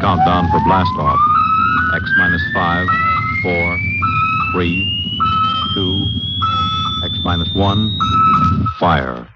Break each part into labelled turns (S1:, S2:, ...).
S1: countdown for blast-off. X minus 5, 4, 3, 2, X minus 1, fire.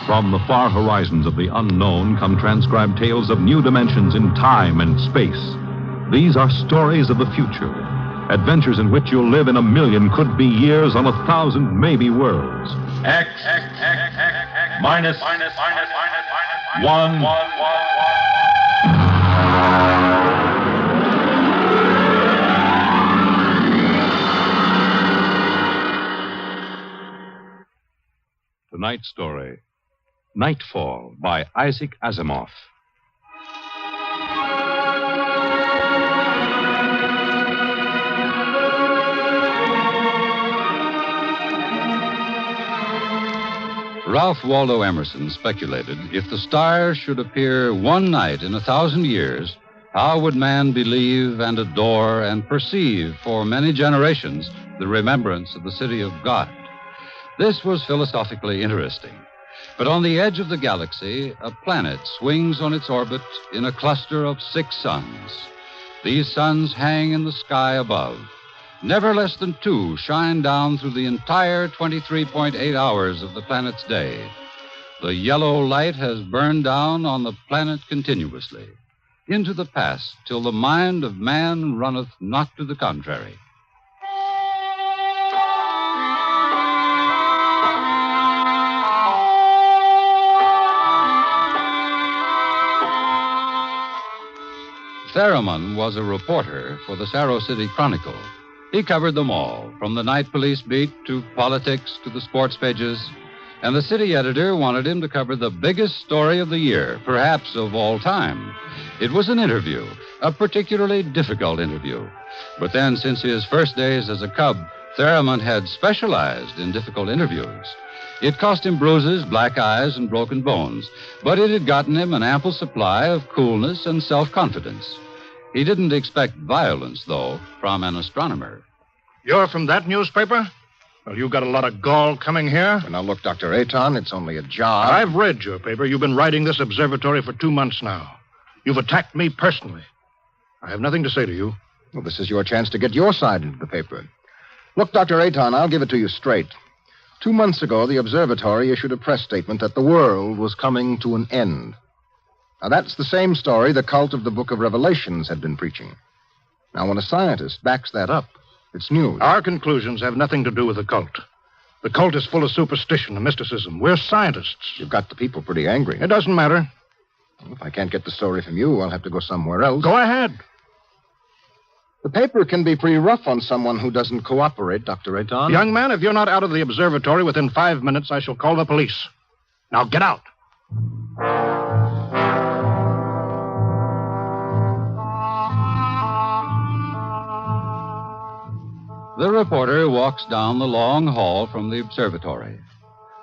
S1: From the far horizons of the unknown come transcribed tales of new dimensions in time and space. These are stories of the future, adventures in which you'll live in a million could-be years on 1,000 maybe worlds.
S2: X minus 1.
S1: Tonight's story, Nightfall by Isaac Asimov.
S3: Ralph Waldo Emerson speculated if the stars should appear one night in 1,000 years, how would man believe and adore and perceive for many generations the remembrance of the city of God? This was philosophically interesting. But on the edge of the galaxy, a planet swings on its orbit in a cluster of 6 suns. These suns hang in the sky above. Never less than 2 shine down through the entire 23.8 hours of the planet's day. The yellow light has burned down on the planet continuously, into the past, till the mind of man runneth not to the contrary. Theremin was a reporter for the Saro City Chronicle. He covered them all, from the night police beat to politics to the sports pages. And the city editor wanted him to cover the biggest story of the year, perhaps of all time. It was an interview, a particularly difficult interview. But then, since his first days as a cub, Theremin had specialized in difficult interviews. It cost him bruises, black eyes, and broken bones, but it had gotten him an ample supply of coolness and self-confidence. He didn't expect violence, though, from an astronomer.
S4: You're from that newspaper? Well, you got a lot of gall coming here.
S5: Well, now, look, Dr. Aton, it's only a job.
S4: I've read your paper. You've been writing this observatory for 2 months now. You've attacked me personally. I have nothing to say to you.
S5: Well, this is your chance to get your side into the paper. Look, Dr. Aton, I'll give it to you straight. 2 months ago, the observatory issued a press statement that the world was coming to an end. Now, that's the same story the cult of the Book of Revelations had been preaching. Now, when a scientist backs that up, it's news.
S4: Our conclusions have nothing to do with the cult. The cult is full of superstition and mysticism. We're scientists.
S5: You've got the people pretty angry.
S4: It doesn't matter.
S5: Well, if I can't get the story from you, I'll have to go somewhere else.
S4: Go ahead.
S5: The paper can be pretty rough on someone who doesn't cooperate, Dr. Aton.
S4: Young man, if you're not out of the observatory within 5 minutes, I shall call the police. Now, get out.
S3: The reporter walks down the long hall from the observatory.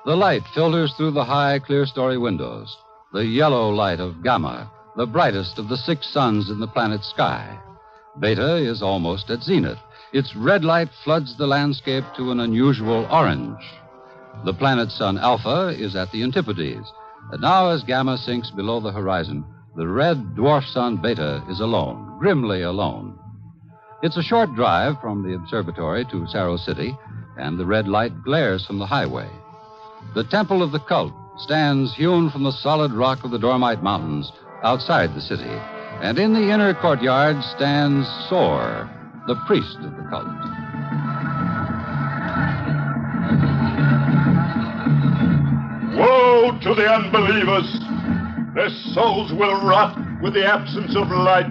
S3: The light filters through the high, clear-story windows. The yellow light of Gamma, the brightest of the 6 suns in the planet's sky. Beta is almost at zenith. Its red light floods the landscape to an unusual orange. The planet's sun Alpha is at the antipodes. And now, as Gamma sinks below the horizon, the red dwarf sun Beta is alone, grimly alone. It's a short drive from the observatory to Saro City, and the red light glares from the highway. The temple of the cult stands hewn from the solid rock of the Dormite Mountains outside the city, and in the inner courtyard stands Sor, the priest of the cult.
S2: Woe to the unbelievers! Their souls will rot with the absence of light.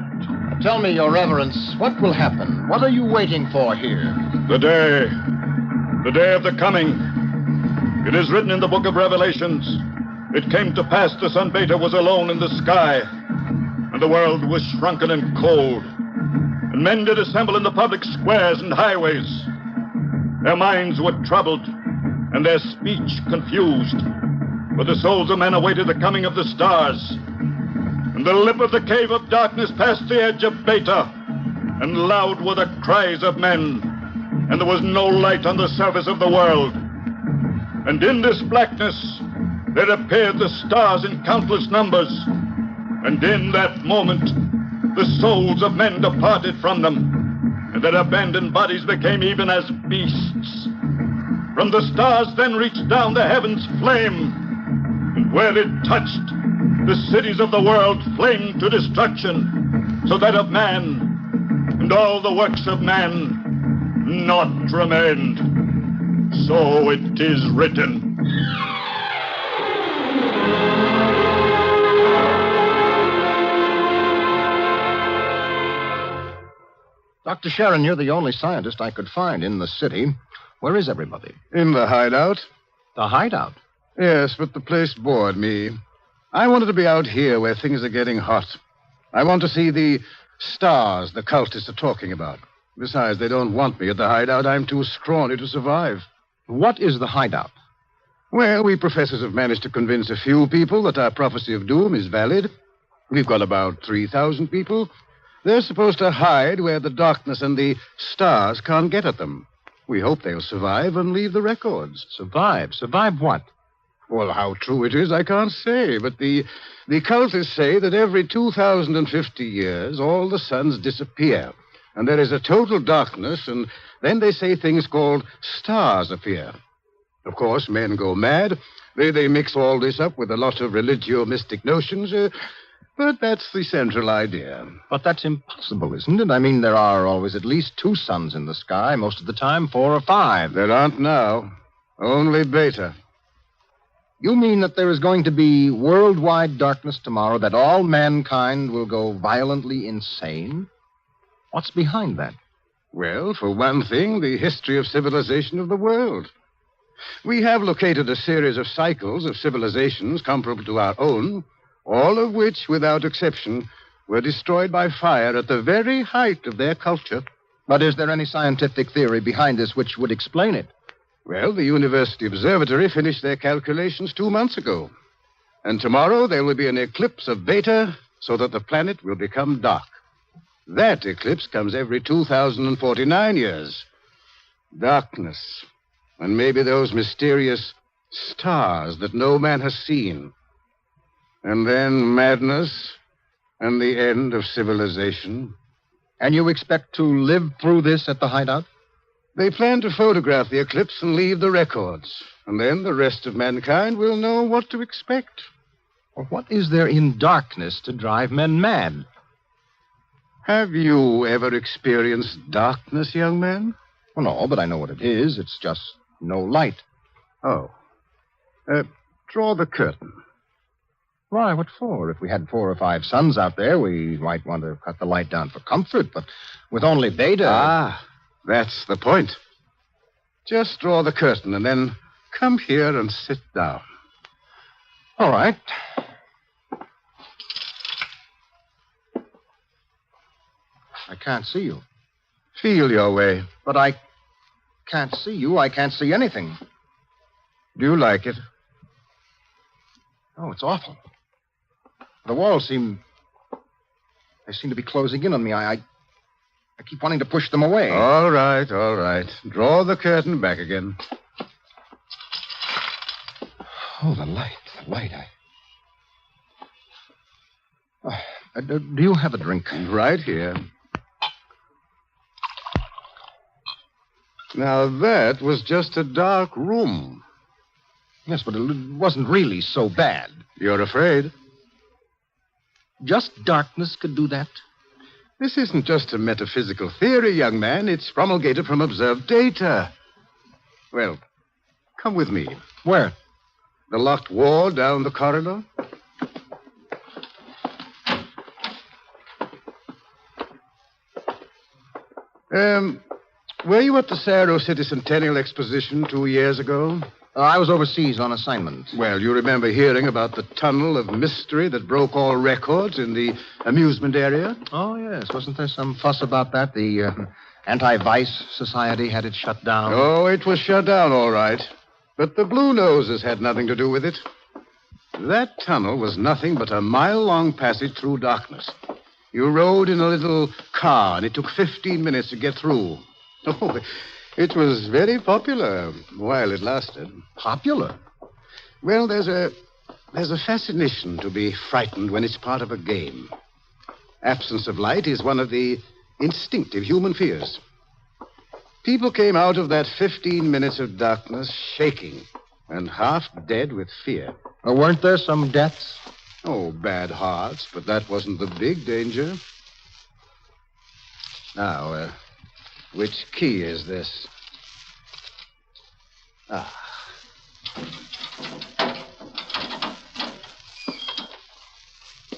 S5: Tell me, Your Reverence, what will happen? What are you waiting for here?
S2: The day of the coming. It is written in the Book of Revelations. It came to pass the sun Beta was alone in the sky, and the world was shrunken and cold. And men did assemble in the public squares and highways. Their minds were troubled, and their speech confused. For the souls of men awaited the coming of the stars. And the lip of the cave of darkness passed the edge of Beta, and loud were the cries of men, and there was no light on the surface of the world. And in this blackness there appeared the stars in countless numbers, and in that moment the souls of men departed from them, and their abandoned bodies became even as beasts. From the stars then reached down the heavens flame, and where it touched, the cities of the world flamed to destruction, so that of man and all the works of man naught remained. So it is written.
S5: Dr. Sharon, you're the only scientist I could find in the city. Where is everybody?
S6: In the hideout.
S5: The hideout?
S6: Yes, but the place bored me. I wanted to be out here where things are getting hot. I want to see the stars the cultists are talking about. Besides, they don't want me at the hideout. I'm too scrawny to survive.
S5: What is the hideout?
S6: Well, we professors have managed to convince a few people that our prophecy of doom is valid. We've got about 3,000 people. They're supposed to hide where the darkness and the stars can't get at them. We hope they'll survive and leave the records.
S5: Survive? Survive what?
S6: Well, how true it is, I can't say, but the cultists say that every 2,050 years, all the suns disappear, and there is a total darkness, and then they say things called stars appear. Of course, men go mad. They mix all this up with a lot of religio-mystic notions, but that's the central idea.
S5: But that's impossible, isn't it? I mean, there are always at least 2 suns in the sky, most of the time 4 or 5.
S6: There aren't now. Only Beta.
S5: You mean that there is going to be worldwide darkness tomorrow, that all mankind will go violently insane? What's behind that?
S6: Well, for one thing, the history of civilization of the world. We have located a series of cycles of civilizations comparable to our own, all of which, without exception, were destroyed by fire at the very height of their culture.
S5: But is there any scientific theory behind this which would explain it?
S6: Well, the University Observatory finished their calculations 2 months ago. And tomorrow there will be an eclipse of Beta so that the planet will become dark. That eclipse comes every 2,049 years. Darkness. And maybe those mysterious stars that no man has seen. And then madness and the end of civilization.
S5: And you expect to live through this at the hideout?
S6: They plan to photograph the eclipse and leave the records. And then the rest of mankind will know what to expect.
S5: Well, what is there in darkness to drive men mad?
S6: Have you ever experienced darkness, young man?
S5: Well, no, but I know what it is. It's just no light.
S6: Oh. Draw the curtain.
S5: Why, what for? If we had 4 or 5 suns out there, we might want to cut the light down for comfort, but with only Beta...
S6: Ah, that's the point. Just draw the curtain and then come here and sit down.
S5: All right. I can't see you.
S6: Feel your way.
S5: But I can't see you. I can't see anything.
S6: Do you like it?
S5: Oh, it's awful. The walls seem to be closing in on me. I keep wanting to push them away.
S6: All right. Draw the curtain back again.
S5: Oh, the light. Do you have a drink?
S6: Right here. Now, that was just a dark room.
S5: Yes, but it wasn't really so bad.
S6: You're afraid?
S5: Just darkness could do that?
S6: This isn't just a metaphysical theory, young man. It's promulgated from observed data. Well, come with me.
S5: Where?
S6: The locked wall down the corridor. Were you at the Cerro City Centennial Exposition 2 years ago?
S5: I was overseas on assignment.
S6: Well, you remember hearing about the tunnel of mystery that broke all records in the amusement area?
S5: Oh, yes. Wasn't there some fuss about that? The Anti-Vice Society had it shut down.
S6: Oh, it was shut down, all right. But the Blue Noses had nothing to do with it. That tunnel was nothing but a mile-long passage through darkness. You rode in a little car, and it took 15 minutes to get through. Oh, it was very popular while it lasted.
S5: Popular?
S6: Well, there's a fascination to be frightened when it's part of a game. Absence of light is one of the instinctive human fears. People came out of that 15 minutes of darkness shaking and half dead with fear.
S5: Weren't there some deaths?
S6: Oh, bad hearts, but that wasn't the big danger. Now, which key is this?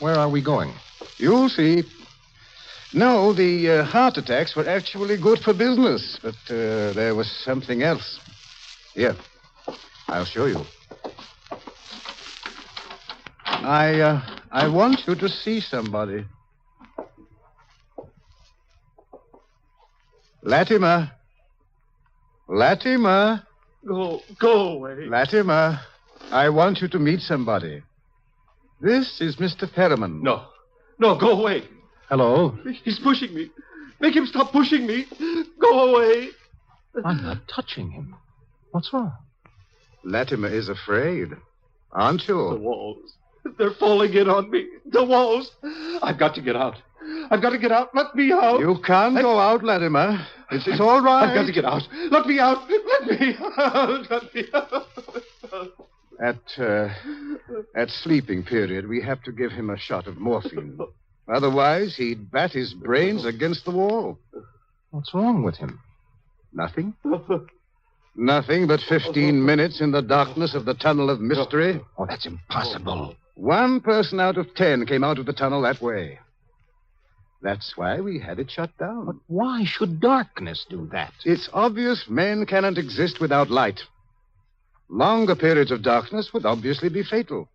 S5: Where are we going?
S6: You'll see. No, the heart attacks were actually good for business, but there was something else. Here, I'll show you. I want you to see somebody. Latimer. Latimer.
S2: Go away.
S6: Latimer, I want you to meet somebody. This is Mr. Ferriman.
S2: No, go away.
S5: Hello?
S2: He's pushing me. Make him stop pushing me. Go away.
S5: I'm not touching him. What's wrong?
S6: Latimer is afraid, aren't
S2: The
S6: you?
S2: walls. They're falling in on me. The walls. I've got to get out. I've got to get out. Let me out.
S6: You can't go out, Latimer. It's all right.
S2: I've got to get out. Let me out. Let me out. Let me out.
S6: At sleeping period, we have to give him a shot of morphine. Otherwise, he'd bat his brains against the wall.
S5: What's wrong with him?
S6: Nothing. Nothing but 15 minutes in the darkness of the tunnel of mystery.
S5: Oh, that's impossible.
S6: 1 person out of 10 came out of the tunnel that way. That's why we had it shut down.
S5: But why should darkness do that?
S6: It's obvious men cannot exist without light. Longer periods of darkness would obviously be fatal.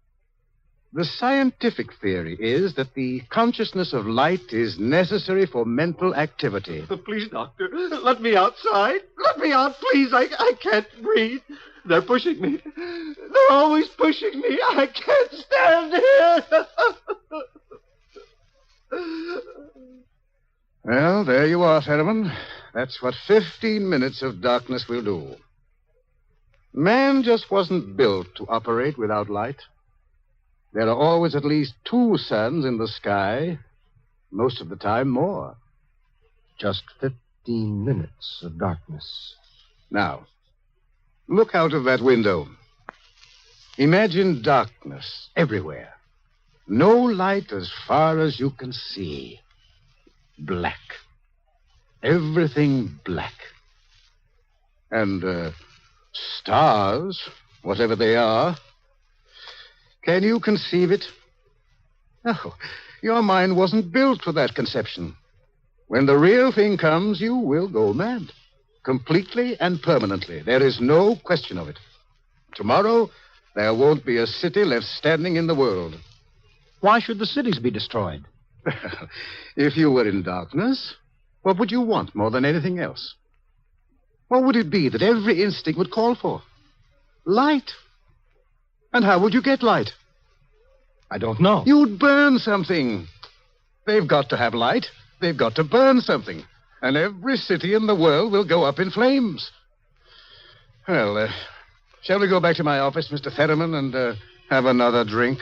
S6: The scientific theory is that the consciousness of light is necessary for mental activity.
S2: Please, doctor, let me outside. Let me out, please. I can't breathe. They're pushing me. They're always pushing me. I can't stand here.
S6: Well, there you are, Ferriman. That's what 15 minutes of darkness will do. Man just wasn't built to operate without light. There are always at least 2 suns in the sky, most of the time more.
S5: Just 15 minutes of darkness.
S6: Now, look out of that window. Imagine darkness everywhere. No light as far as you can see. Black. Everything black. And, stars, whatever they are. Can you conceive it? No, your mind wasn't built for that conception. When the real thing comes, you will go mad. Completely and permanently. There is no question of it. Tomorrow, there won't be a city left standing in the world.
S5: Why should the cities be destroyed?
S6: If you were in darkness, what would you want more than anything else? What would it be that every instinct would call for? Light. And how would you get light?
S5: I don't know.
S6: You'd burn something. They've got to have light. They've got to burn something. And every city in the world will go up in flames. Well, shall we go back to my office, Mr. Ferriman, and have another drink?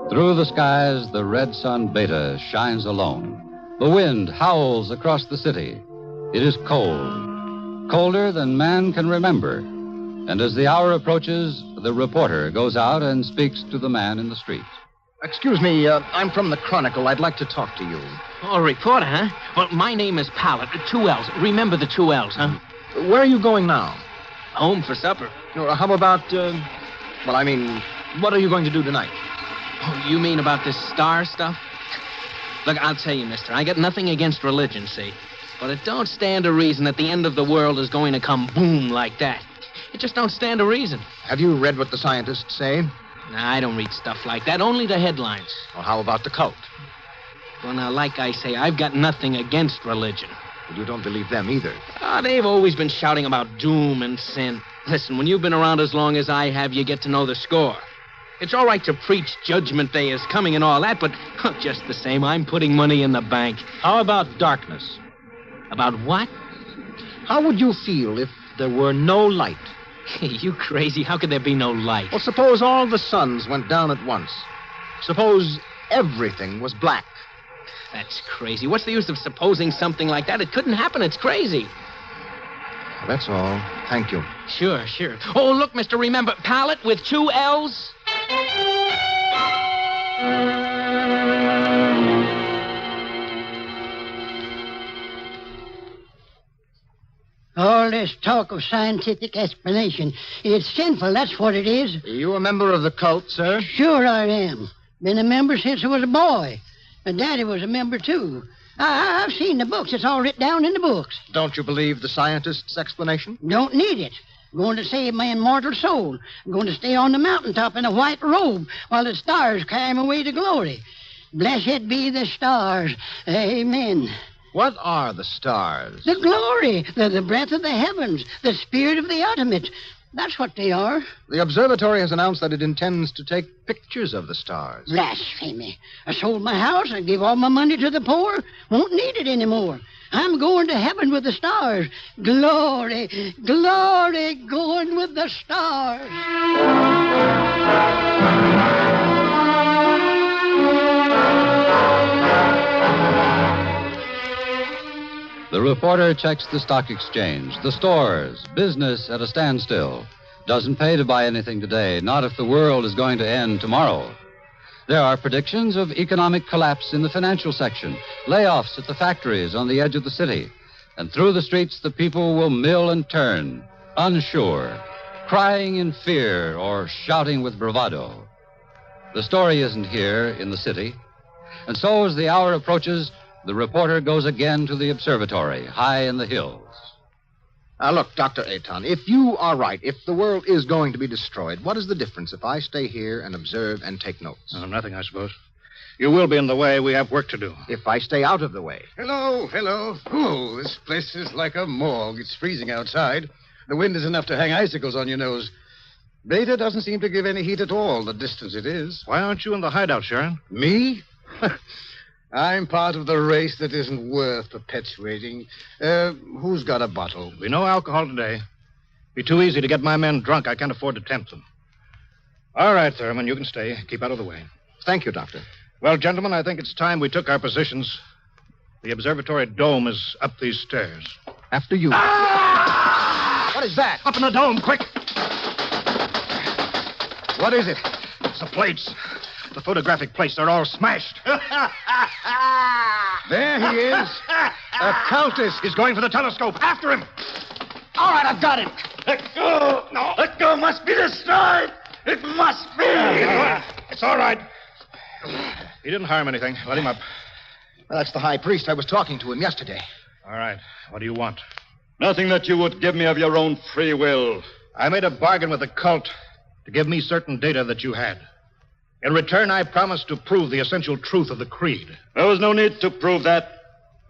S3: Through the skies, the red sun Beta shines alone. The wind howls across the city. It is cold, colder than man can remember. And as the hour approaches, the reporter goes out and speaks to the man in the street.
S5: Excuse me, I'm from the Chronicle. I'd like to talk to you.
S7: Oh, reporter, huh? Well, my name is Pallett. 2 L's. Remember the 2 L's, huh?
S5: Where are you going now?
S7: Home for supper.
S5: How about, what are you going to do tonight?
S7: Oh, you mean about this star stuff? Look, I'll tell you, mister, I got nothing against religion, see? But it don't stand to reason that the end of the world is going to come boom like that. It just don't stand to reason.
S5: Have you read what the scientists say?
S7: Nah, I don't read stuff like that, only the headlines.
S5: Or how about the cult?
S7: Well, now, like I say, I've got nothing against religion.
S5: Well, you don't believe them either.
S7: They've always been shouting about doom and sin. Listen, when you've been around as long as I have, you get to know the score. It's all right to preach Judgment Day is coming and all that, but just the same, I'm putting money in the bank.
S4: How about darkness?
S7: About what?
S5: How would you feel if there were no light?
S7: You crazy? How could there be no light?
S5: Well, suppose all the suns went down at once. Suppose everything was black.
S7: That's crazy. What's the use of supposing something like that? It couldn't happen. It's crazy.
S5: Well, that's all. Thank you.
S7: Sure. Oh, look, mister, remember, pallet with 2 L's?
S8: All this talk of scientific explanation, it's sinful, that's what it is.
S5: Are you a member of the cult, sir?
S8: Sure I am. Been a member since I was a boy. My daddy was a member, too. I've seen the books. It's all written down in the books.
S5: Don't you believe the scientists' explanation?
S8: Don't need it. I'm going to save my immortal soul. I'm going to stay on the mountaintop in a white robe while the stars carry me away to glory. Blessed be the stars. Amen.
S5: What are the stars?
S8: The glory, the breath of the heavens, the spirit of the ultimate. That's what they are.
S5: The observatory has announced that it intends to take pictures of the stars.
S8: Blasphemy. I sold my house. I gave all my money to the poor. Won't need it anymore. I'm going to heaven with the stars. Glory, glory, going with the stars.
S3: The reporter checks the stock exchange, the stores, business at a standstill. Doesn't pay to buy anything today, not if the world is going to end tomorrow. There are predictions of economic collapse in the financial section, layoffs at the factories on the edge of the city. And through the streets, the people will mill and turn, unsure, crying in fear or shouting with bravado. The story isn't here in the city. And so as the hour approaches, the reporter goes again to the observatory, high in the hills.
S5: Now, look, Dr. Aton, if you are right, if the world is going to be destroyed, what is the difference if I stay here and observe and take notes?
S4: Oh, nothing, I suppose. You will be in the way. We have work to do.
S5: If I stay out of the way.
S6: Hello. Oh, this place is like a morgue. It's freezing outside. The wind is enough to hang icicles on your nose. Beta doesn't seem to give any heat at all, the distance it is.
S4: Why aren't you in the hideout, Sharon?
S6: Me? I'm part of the race that isn't worth perpetuating. Who's got a bottle?
S4: We no alcohol today. Be too easy to get my men drunk. I can't afford to tempt them. All right, Thurman, you can stay. Keep out of the way.
S5: Thank you, Doctor.
S4: Well, gentlemen, I think it's time we took our positions. The observatory dome is up these stairs.
S5: After you.
S4: Ah!
S5: What is that?
S4: Up in the dome, quick!
S5: What is it?
S4: It's the plates. The photographic plates, they're all smashed.
S6: There he is. A countess.
S4: He's going for the telescope. After him.
S2: All right, I've got him. Let go. No. Let go. Must be destroyed. It must be.
S4: It's all right. He didn't harm anything. Let him up.
S5: Well, that's the high priest. I was talking to him yesterday.
S4: All right. What do you want?
S2: Nothing that you would give me of your own free will.
S4: I made a bargain with the cult to give me certain data that you had. In return, I promised to prove the essential truth of the creed.
S2: There was no need to prove that.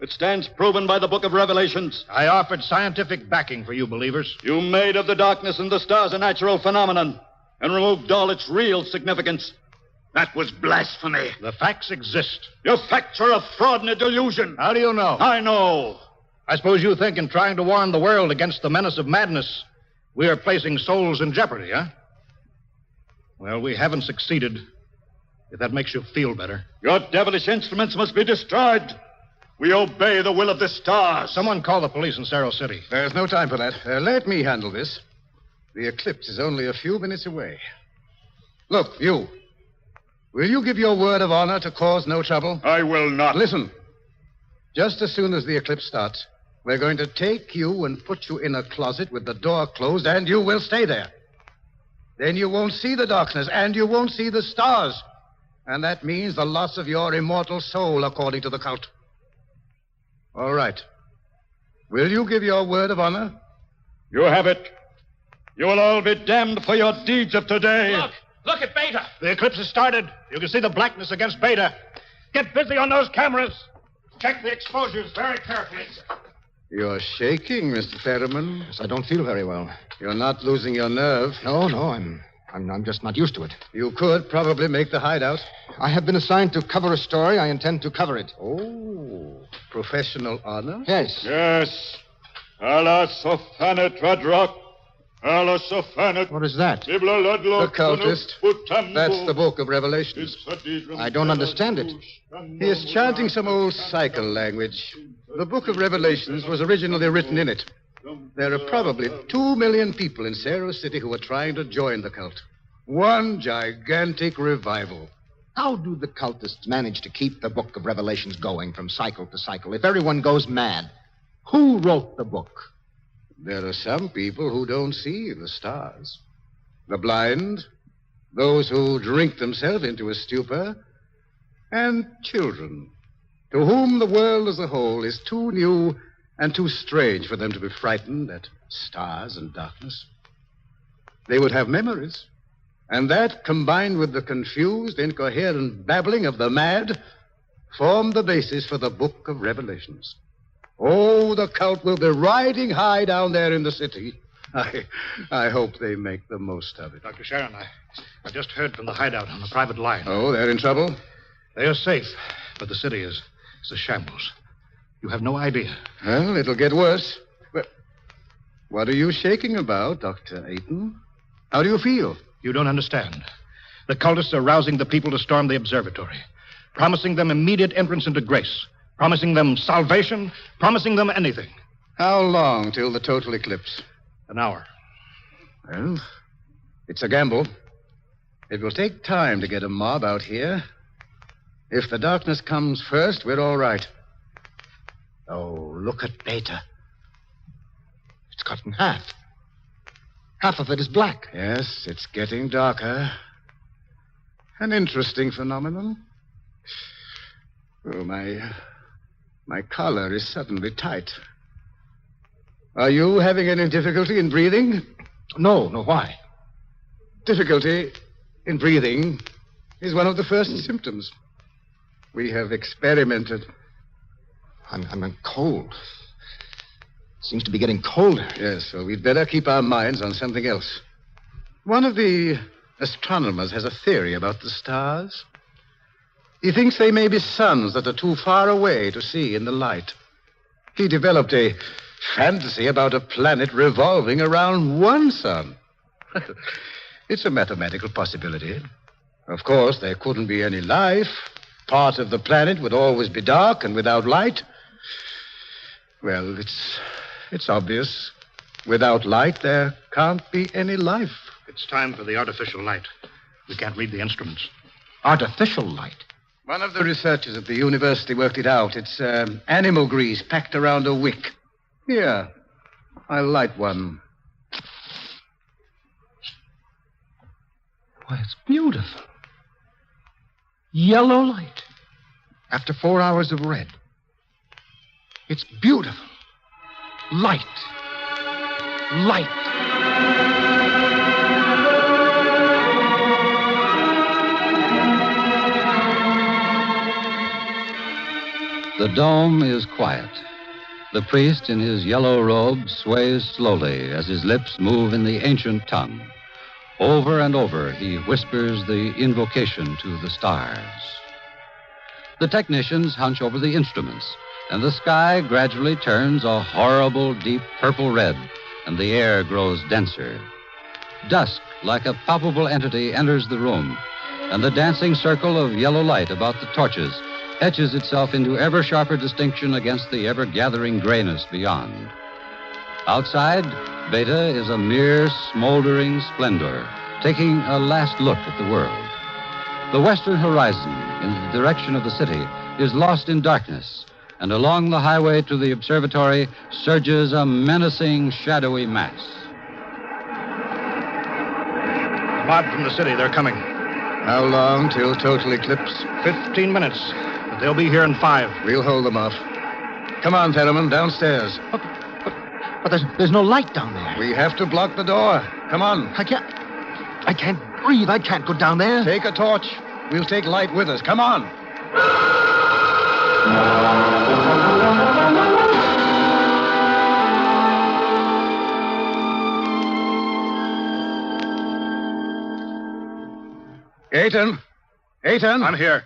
S2: It stands proven by the book of Revelations.
S4: I offered scientific backing for you believers.
S2: You made of the darkness and the stars a natural phenomenon and removed all its real significance. That was blasphemy.
S4: The facts exist.
S2: Your facts are a fraud and a delusion.
S4: How do you know?
S2: I know.
S4: I suppose you think in trying to warn the world against the menace of madness, we are placing souls in jeopardy, huh? Well, we haven't succeeded. If that makes you feel better.
S2: Your devilish instruments must be destroyed. We obey the will of the stars.
S4: Someone call the police in Cerro City.
S6: There's no time for that. Let me handle this. The eclipse is only a few minutes away. Look, you. Will you give your word of honor to cause no trouble?
S2: I will not.
S6: Listen. Just as soon as the eclipse starts, we're going to take you and put you in a closet with the door closed, and you will stay there. Then you won't see the darkness, and you won't see the stars. And that means the loss of your immortal soul, according to the cult. All right. Will you give your word of honor?
S2: You have it. You will all be damned for your deeds of today.
S7: Look at Beta.
S4: The eclipse has started. You can see the blackness against Beta. Get busy on those cameras. Check the exposures very carefully.
S6: You're shaking, Mr. Ferriman.
S5: Yes, I don't feel very well.
S6: You're not losing your nerve.
S5: No, I'm just not used to it.
S6: You could probably make the hideout.
S5: I have been assigned to cover a story. I intend to cover it.
S6: Oh, professional honor?
S5: Yes.
S2: Yes. Allah Sophanet Radrock. Allah Sophanet.
S5: What is that?
S6: The cultist. That's the book of Revelations.
S5: I don't understand it.
S6: He is chanting some old cycle language. The book of Revelations was originally written in it. There are probably 2 million people in Cerro City who are trying to join the cult. One gigantic revival.
S5: How do the cultists manage to keep the book of Revelations going from cycle to cycle if everyone goes mad? Who wrote the book?
S6: There are some people who don't see the stars. The blind, those who drink themselves into a stupor, and children, to whom the world as a whole is too new and too strange for them to be frightened at stars and darkness. They would have memories, and that, combined with the confused, incoherent babbling of the mad, formed the basis for the book of Revelations. Oh, the cult will be riding high down there in the city. I hope they make the most of it.
S4: Dr. Sharon, I just heard from the hideout on the private line.
S6: Oh, they're in trouble?
S4: They are safe, but the city is a shambles. You have no idea.
S6: Well, it'll get worse. But what are you shaking about, Dr. Ayton? How do you feel?
S4: You don't understand. The cultists are rousing the people to storm the observatory, promising them immediate entrance into grace, promising them salvation, promising them anything.
S6: How long till the total eclipse?
S4: An hour.
S6: Well, it's a gamble. It will take time to get a mob out here. If the darkness comes first, we're all right.
S5: Oh, look at Beta. It's cut in half. Half of it is black.
S6: Yes, it's getting darker. An interesting phenomenon. Oh, my collar is suddenly tight. Are you having any difficulty in breathing?
S5: No, why?
S6: Difficulty in breathing is one of the first symptoms. We have experimented.
S5: I'm cold. Seems to be getting colder.
S6: Yes, so we'd better keep our minds on something else. One of the astronomers has a theory about the stars. He thinks they may be suns that are too far away to see in the light. He developed a fantasy about a planet revolving around one sun. It's a mathematical possibility. Of course, there couldn't be any life. Part of the planet would always be dark and without light. Well, it's obvious. Without light, there can't be any life.
S4: It's time for the artificial light. We can't read the instruments.
S5: Artificial light?
S6: One of the researchers at the university worked it out. It's animal grease packed around a wick. Here, I'll light one.
S5: Why, it's beautiful. Yellow light. After 4 hours of red. It's beautiful. Light. Light.
S3: The dome is quiet. The priest in his yellow robe sways slowly as his lips move in the ancient tongue. Over and over, he whispers the invocation to the stars. The technicians hunch over the instruments, and the sky gradually turns a horrible, deep purple red, and the air grows denser. Dusk, like a palpable entity, enters the room, and the dancing circle of yellow light about the torches etches itself into ever sharper distinction against the ever-gathering grayness beyond. Outside, Beta is a mere smoldering splendor, taking a last look at the world. The western horizon, in the direction of the city, is lost in darkness, and along the highway to the observatory surges a menacing, shadowy mass.
S4: Mob from the city, they're coming.
S6: How long till total eclipse?
S4: 15 minutes. But they'll be here in 5.
S6: We'll hold them off. Come on, Ferriman, downstairs.
S5: But there's no light down there.
S6: We have to block the door. Come on.
S5: I can't breathe. I can't go down there.
S6: Take a torch. We'll take light with us. Come on. Aiton.
S4: I'm here.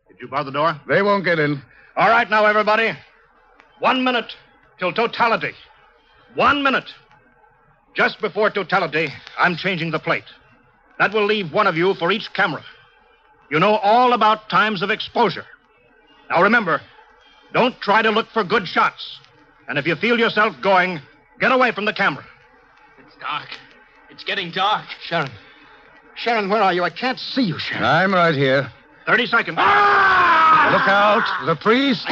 S4: Did you bar the door?
S6: They won't get in.
S4: All right, now, everybody. 1 minute till totality. 1 minute. Just before totality, I'm changing the plate. That will leave one of you for each camera. You know all about times of exposure. Now, remember, don't try to look for good shots. And if you feel yourself going, get away from the camera.
S7: It's dark. It's getting dark.
S5: Sharon, where are you? I can't see you, Sharon.
S6: I'm right here.
S4: 30 seconds.
S6: Look out. The priest.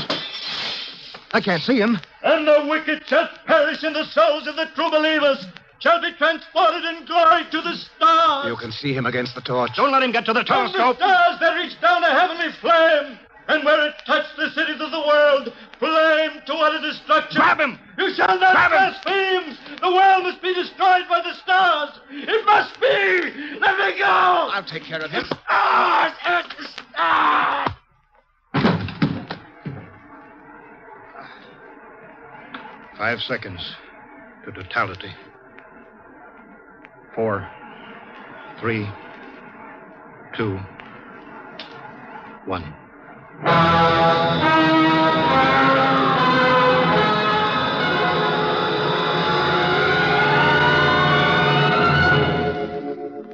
S5: I can't see him.
S2: And the wicked shall perish, and the souls of the true believers shall be transported in glory to the stars.
S6: You can see him against the torch.
S4: Don't let him get to the
S2: From the
S4: telescope.
S2: stars there reach down a heavenly flame, and where it touched the cities of the world, flame to utter destruction.
S4: Grab him!
S2: You shall not
S4: Grab him!
S2: blaspheme! The world must be destroyed by the stars! It must be! Let me go!
S5: I'll take care of him.
S2: Stars! Stars!
S4: 5 seconds to totality. 4, 3, 2, 1.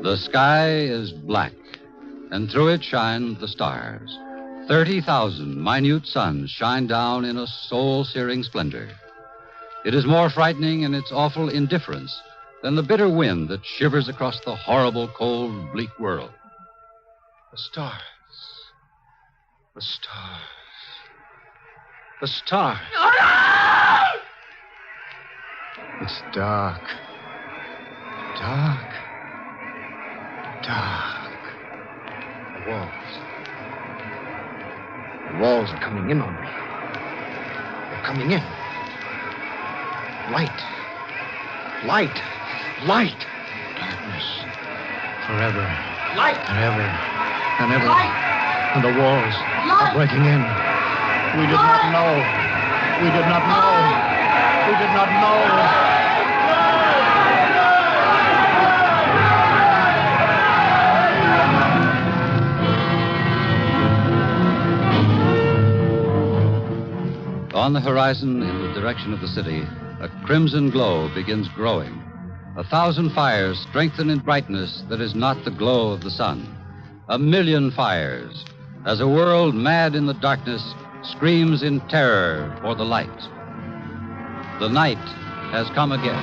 S3: The sky is black, and through it shine the stars. 30,000 minute suns shine down in a soul-searing splendor. It is more frightening in its awful indifference than the bitter wind that shivers across the horrible, cold, bleak world.
S5: The stars. The stars. The stars. It's dark. Dark. Dark. The walls. The walls are coming in on me. They're coming in. Light. Light. Light. Darkness. Forever.
S7: Light!
S5: Forever. And ever.
S7: Light!
S5: And the walls are breaking in. We did not know. We did not know. We did not know.
S3: On the horizon, in the direction of the city, a crimson glow begins growing. 1,000 fires strengthen in brightness that is not the glow of the sun. 1,000,000 fires, as a world mad in the darkness screams in terror for the light. The night has come again.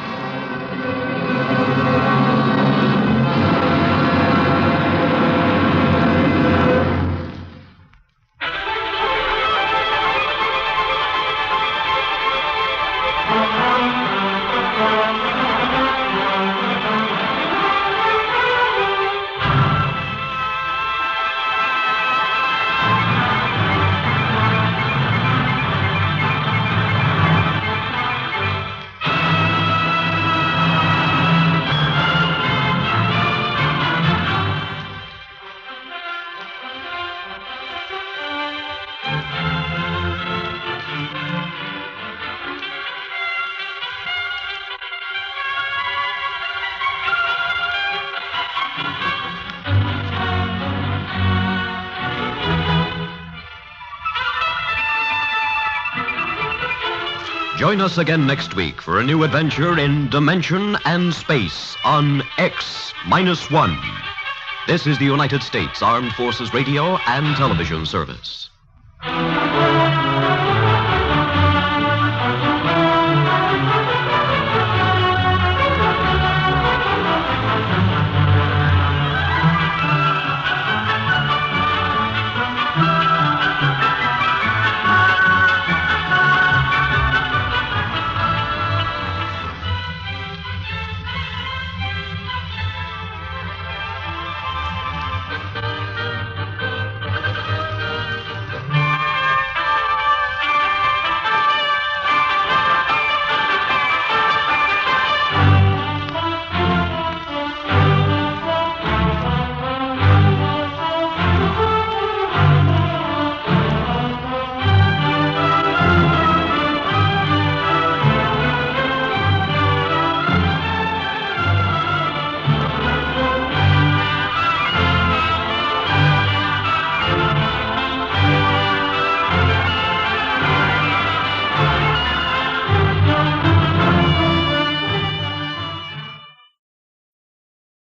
S9: Join us again next week for a new adventure in dimension and space on X-1. This is the United States Armed Forces Radio and Television Service.